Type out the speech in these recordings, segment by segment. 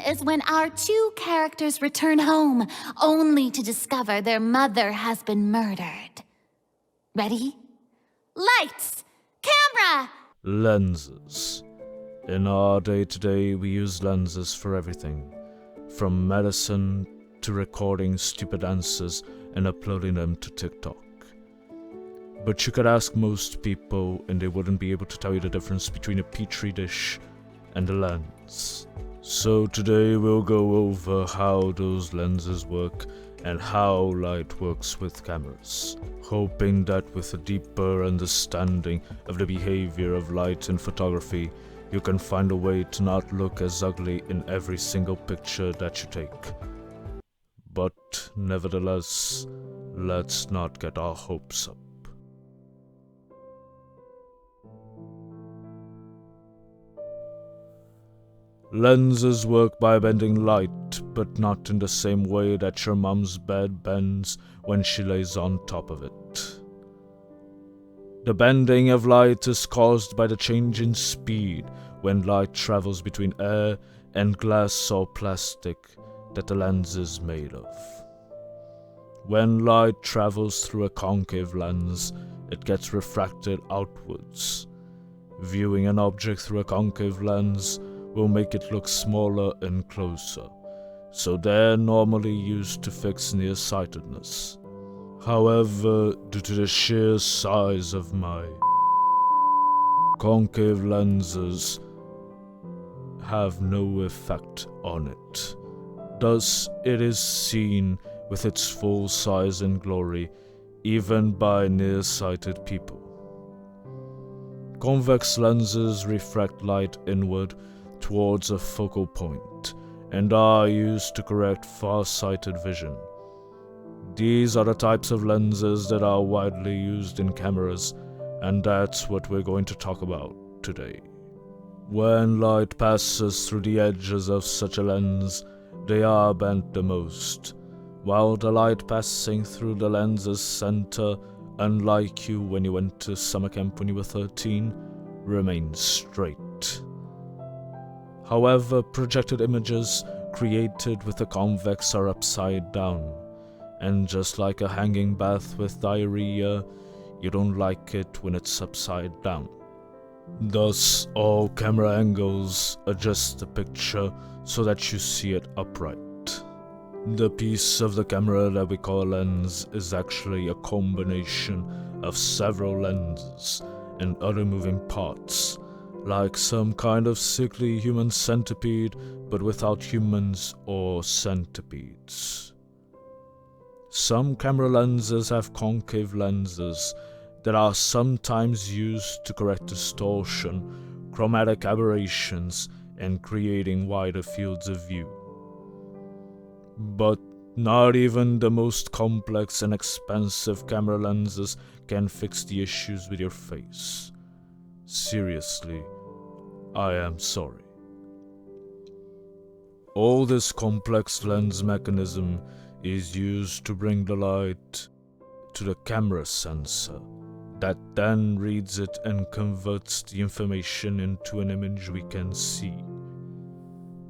is when our two characters return home, only to discover their mother has been murdered. Ready? Lights! Camera! Lenses. In our day-to-day, we use lenses for everything, from medicine to recording stupid answers and uploading them to TikTok. But you could ask most people and they wouldn't be able to tell you the difference between a petri dish and a lens. So today we'll go over how those lenses work and how light works with cameras, hoping that with a deeper understanding of the behavior of light in photography, you can find a way to not look as ugly in every single picture that you take. But nevertheless, let's not get our hopes up. Lenses work by bending light, but not in the same way that your mom's bed bends when she lays on top of it. The bending of light is caused by the change in speed when light travels between air and glass or plastic that the lens is made of. When light travels through a concave lens, it gets refracted outwards. Viewing an object through a concave lens will make it look smaller and closer, so they're normally used to fix nearsightedness. However, due to the sheer size of my concave lenses have no effect on it. Thus, it is seen with its full size and glory, even by nearsighted people. Convex lenses refract light inward towards a focal point and are used to correct far-sighted vision. These are the types of lenses that are widely used in cameras, and that's what we're going to talk about today. When light passes through the edges of such a lens, they are bent the most, while the light passing through the lens's center, unlike you when you went to summer camp when you were 13, remains straight. However, projected images created with a convex are upside down, and just like a hanging bath with diarrhea, you don't like it when it's upside down. Thus, all camera angles adjust the picture so that you see it upright. The piece of the camera that we call a lens is actually a combination of several lenses and other moving parts, like some kind of sickly human centipede, but without humans or centipedes. Some camera lenses have concave lenses that are sometimes used to correct distortion, chromatic aberrations, and creating wider fields of view. But not even the most complex and expensive camera lenses can fix the issues with your face. Seriously, I am sorry. All this complex lens mechanism is used to bring the light to the camera sensor, that then reads it and converts the information into an image we can see.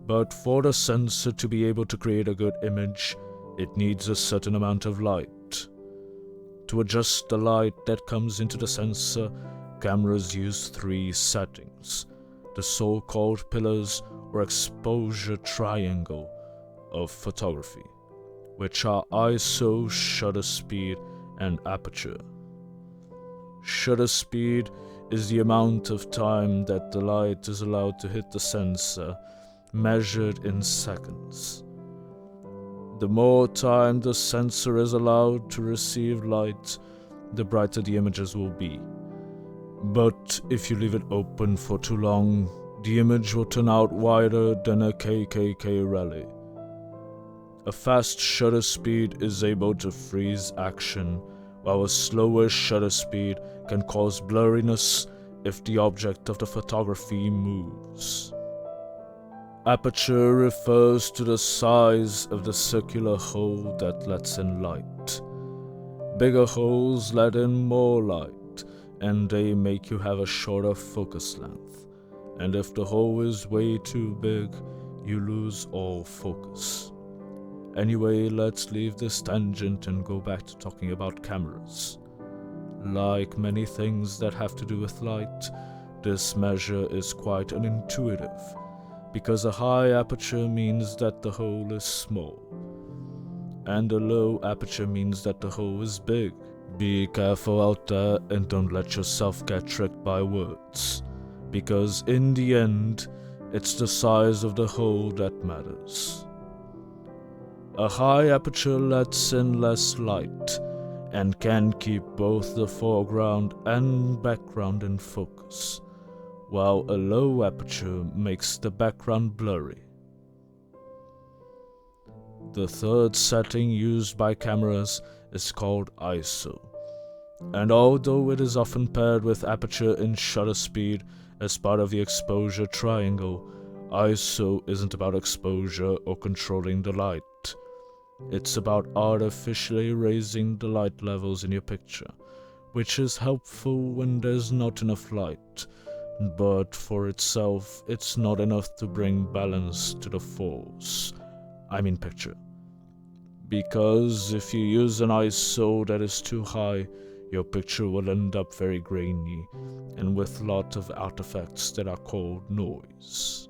But for the sensor to be able to create a good image, it needs a certain amount of light. To adjust the light that comes into the sensor, cameras use three settings, the so-called pillars or exposure triangle of photography, which are ISO, shutter speed, and aperture. Shutter speed is the amount of time that the light is allowed to hit the sensor, measured in seconds. The more time the sensor is allowed to receive light, the brighter the images will be. But if you leave it open for too long, the image will turn out wider than a KKK rally. A fast shutter speed is able to freeze action, while a slower shutter speed can cause blurriness if the object of the photography moves. Aperture refers to the size of the circular hole that lets in light. Bigger holes let in more light, and they make you have a shorter focus length. And if the hole is way too big, you lose all focus. Anyway, let's leave this tangent and go back to talking about cameras. Like many things that have to do with light, this measure is quite unintuitive, because a high aperture means that the hole is small, and a low aperture means that the hole is big. Be careful out there and don't let yourself get tricked by words, because in the end, it's the size of the hole that matters. A high aperture lets in less light and can keep both the foreground and background in focus, while a low aperture makes the background blurry. The third setting used by cameras is called ISO, and although it is often paired with aperture and shutter speed as part of the exposure triangle, ISO isn't about exposure or controlling the light. It's about artificially raising the light levels in your picture, which is helpful when there's not enough light, but for itself, it's not enough to bring balance to the picture. Because if you use an ISO that is too high, your picture will end up very grainy and with a lot of artifacts that are called noise.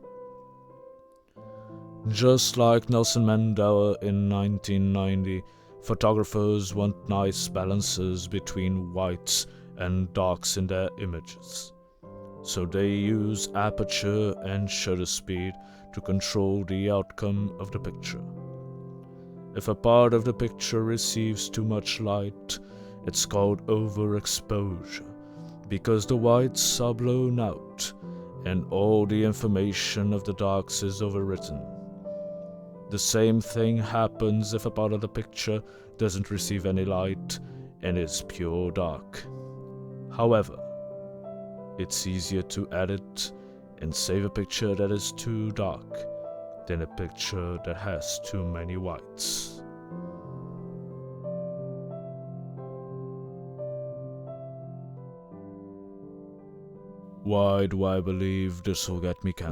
Just like Nelson Mandela in 1990, photographers want nice balances between whites and darks in their images. So they use aperture and shutter speed to control the outcome of the picture. If a part of the picture receives too much light, it's called overexposure, because the whites are blown out and all the information of the darks is overwritten. The same thing happens if a part of the picture doesn't receive any light and is pure dark. However, it's easier to edit and save a picture that is too dark than a picture that has too many whites. Why do I believe this will get me cancelled?